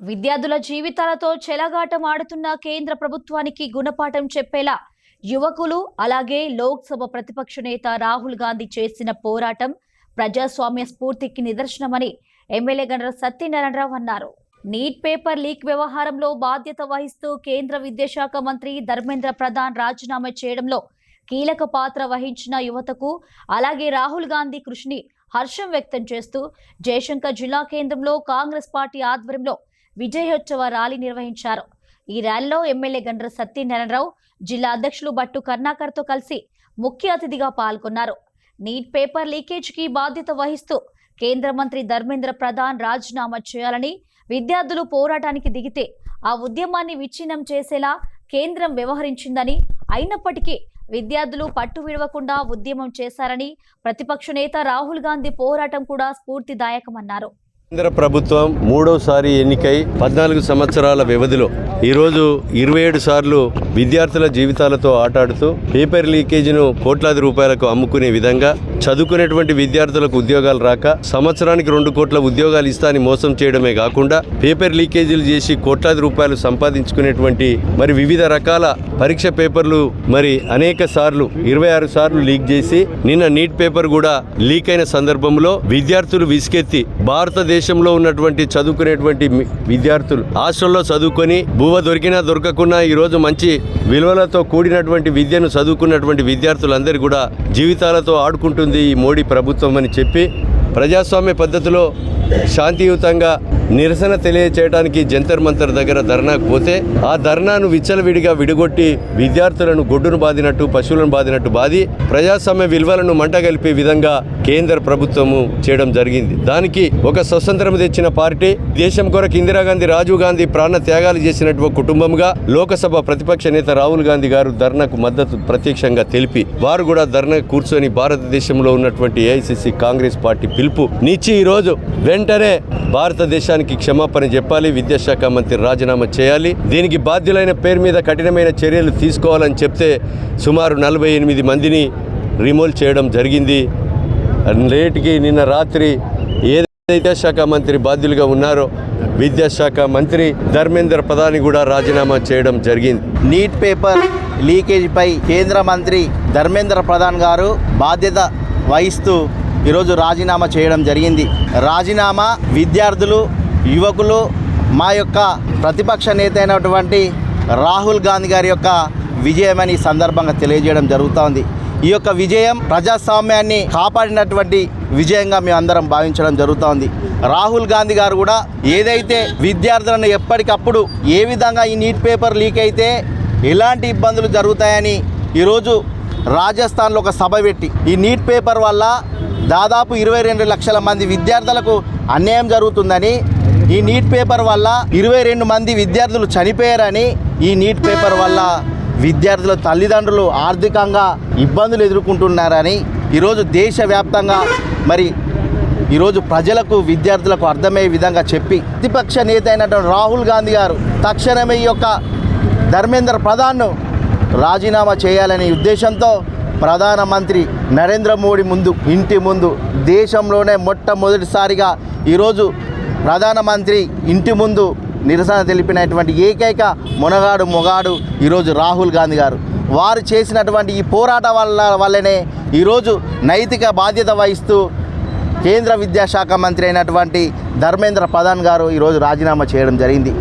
విద్యార్థుల జీవితాలతో చెలగాటమాడుతున్న కేంద్ర ప్రభుత్వానికి గుణపాఠం చెప్పేలా యువకులు అలాగే లోక్సభ ప్రతిపక్ష నేత రాహుల్ గాంధీ చేసిన పోరాటం ప్రజాస్వామ్య స్ఫూర్తికి నిదర్శనమని ఎమ్మెల్యే గండ్ర సత్యనారాయణరావు అన్నారు. నీట్ పేపర్ లీక్ వ్యవహారంలో బాధ్యత వహిస్తూ కేంద్ర విద్యాశాఖ మంత్రి ధర్మేంద్ర ప్రధాన్ రాజీనామా చేయడంలో కీలక పాత్ర వహించిన యువతకు అలాగే రాహుల్ గాంధీ కృషిని హర్షం వ్యక్తం చేస్తూ జయశంకర్ జిల్లా కేంద్రంలో కాంగ్రెస్ పార్టీ ఆధ్వర్యంలో విజయోత్సవ ర్యాలీ నిర్వహించారు. ఈ ర్యాలీలో ఎమ్మెల్యే గండ్ర సత్యనారాయణరావు జిల్లా అధ్యక్షులు బట్టు కర్ణాకర్తో కలిసి ముఖ్య అతిథిగా పాల్గొన్నారు. నీట్ పేపర్ లీకేజీకి బాధ్యత వహిస్తూ కేంద్ర మంత్రి ధర్మేంద్ర ప్రధాన్ రాజీనామా చేయాలని విద్యార్థులు పోరాటానికి దిగితే ఆ ఉద్యమాన్ని విచ్ఛిన్నం చేసేలా కేంద్రం వ్యవహరించిందని, అయినప్పటికీ విద్యార్థులు పట్టు విడవకుండా ఉద్యమం చేశారని, ప్రతిపక్ష నేత రాహుల్ గాంధీ పోరాటం కూడా స్ఫూర్తిదాయకమన్నారు. కేంద్ర ప్రభుత్వం మూడోసారి ఎన్నికై 14 సంవత్సరాల వ్యవధిలో ఈరోజు 27 సార్లు విద్యార్థుల జీవితాలతో ఆటాడుతూ పేపర్ లీకేజీను కోట్లాది రూపాయలకు అమ్ముకునే విధంగా చదువుకునేటువంటి విద్యార్థులకు ఉద్యోగాలు రాక సంవత్సరానికి 2 కోట్ల ఉద్యోగాలు ఇస్తానని మోసం చేయడమే కాకుండా పేపర్ లీకేజీలు చేసి కోట్లాది రూపాయలు సంపాదించుకునేటువంటి మరి వివిధ రకాల పరీక్ష పేపర్లు మరి అనేక సార్లు 26 సార్లు లీక్ చేసి నిన్న నీట్ పేపర్ కూడా లీక్ అయిన సందర్భంలో విద్యార్థులు విసుకెత్తి భారతదేశంలో ఉన్నటువంటి చదువుకునేటువంటి విద్యార్థులు హాస్టల్లో చదువుకొని బువ్వ దొరికినా దొరకకున్నా ఈరోజు మంచి విలువలతో కూడినటువంటి విద్యను చదువుకున్నటువంటి విద్యార్థులందరూ కూడా జీవితాలతో ఆడుకుంటుంది ఈ మోడీ ప్రభుత్వం అని చెప్పి ప్రజాస్వామ్య పద్ధతిలో శాంతియుతంగా నిరసన తెలియచేయడానికి జంతర్ మంతర్ దగ్గర ధర్నాకు పోతే ఆ ధర్నాను విచ్చలవిడిగా విడగొట్టి విద్యార్థులను గొడ్డును బాదినట్టు పశువులను బాదినట్టు బాది ప్రజాస్వామ్య విలువలను మంటగలిపే విధంగా కేంద్ర ప్రభుత్వము చేయడం జరిగింది. దానికి ఒక స్వతంత్రం తెచ్చిన పార్టీ, దేశం కొరకు ఇందిరాగాంధీ, రాజీవ్ గాంధీ ప్రాణ త్యాగాలు చేసినటువంటి కుటుంబంగా లోకసభ ప్రతిపక్ష నేత రాహుల్ గాంధీ గారు ధర్నాకు మద్దతు ప్రత్యక్షంగా తెలిపి వారు కూడా ధర్నా కూర్చొని భారతదేశంలో ఉన్నటువంటి ఏఐసిసి కాంగ్రెస్ పార్టీ పిలుపు నిచ్చి ఈరోజు వెంటనే భారతదేశానికి క్షమాపణ చెప్పాలి, విద్యాశాఖ మంత్రి రాజీనామా చేయాలి, దీనికి బాధ్యులైన పేరు మీద కఠినమైన చర్యలు తీసుకోవాలని చెప్తే సుమారు 48 మందిని రిమూవ్ చేయడం జరిగింది. నేటికి నిన్న రాత్రి ఏదైతే విద్యాశాఖ మంత్రి బాధ్యులుగా ఉన్నారో విద్యాశాఖ మంత్రి ధర్మేంద్ర ప్రధాన్ కూడా రాజీనామా చేయడం జరిగింది. నీట్ పేపర్ లీకేజీపై కేంద్ర మంత్రి ధర్మేంద్ర ప్రధాన్ గారు బాధ్యత వహిస్తూ ఈరోజు రాజీనామా చేయడం జరిగింది. రాజీనామా విద్యార్థులు, యువకులు, మా యొక్క ప్రతిపక్ష నేత అయినటువంటి రాహుల్ గాంధీ గారి యొక్క విజయమని సందర్భంగా తెలియజేయడం జరుగుతోంది. ఈ యొక్క విజయం ప్రజాస్వామ్యాన్ని కాపాడినటువంటి విజయంగా మేము అందరం భావించడం జరుగుతోంది. రాహుల్ గాంధీ గారు కూడా ఏదైతే విద్యార్థులను ఎప్పటికప్పుడు ఏ విధంగా ఈ నీట్ పేపర్ లీక్ అయితే ఎలాంటి ఇబ్బందులు జరుగుతాయని ఈరోజు రాజస్థాన్లో ఒక సభ పెట్టి ఈ నీట్ పేపర్ వల్ల దాదాపు 22 లక్షల మంది విద్యార్థులకు అన్యాయం జరుగుతుందని, ఈ నీట్ పేపర్ వల్ల 22 మంది విద్యార్థులు చనిపోయారని, ఈ నీట్ పేపర్ వల్ల విద్యార్థుల తల్లిదండ్రులు ఆర్థికంగా ఇబ్బందులు ఎదుర్కొంటున్నారని ఈరోజు దేశవ్యాప్తంగా మరి ఈరోజు ప్రజలకు, విద్యార్థులకు అర్థమయ్యే విధంగా చెప్పి ప్రతిపక్ష నేత అయినటువంటి రాహుల్ గాంధీ గారు తక్షణమే ఈ యొక్క ధర్మేంద్ర ప్రధాన్ను రాజీనామా చేయాలనే ఉద్దేశంతో ప్రధానమంత్రి నరేంద్ర మోడీ ఇంటి ముందు దేశంలోనే మొట్టమొదటిసారిగా ఈరోజు ప్రధానమంత్రి ఇంటి ముందు నిరసన తెలిపినటువంటి ఏకైక మొగాడు ఈరోజు రాహుల్ గాంధీ గారు. వారు చేసినటువంటి ఈ పోరాటం వల్లనే ఈరోజు నైతిక బాధ్యత వహిస్తూ కేంద్ర విద్యాశాఖ మంత్రి అయినటువంటి ధర్మేంద్ర ప్రధాన్ గారు ఈరోజు రాజీనామా చేయడం జరిగింది.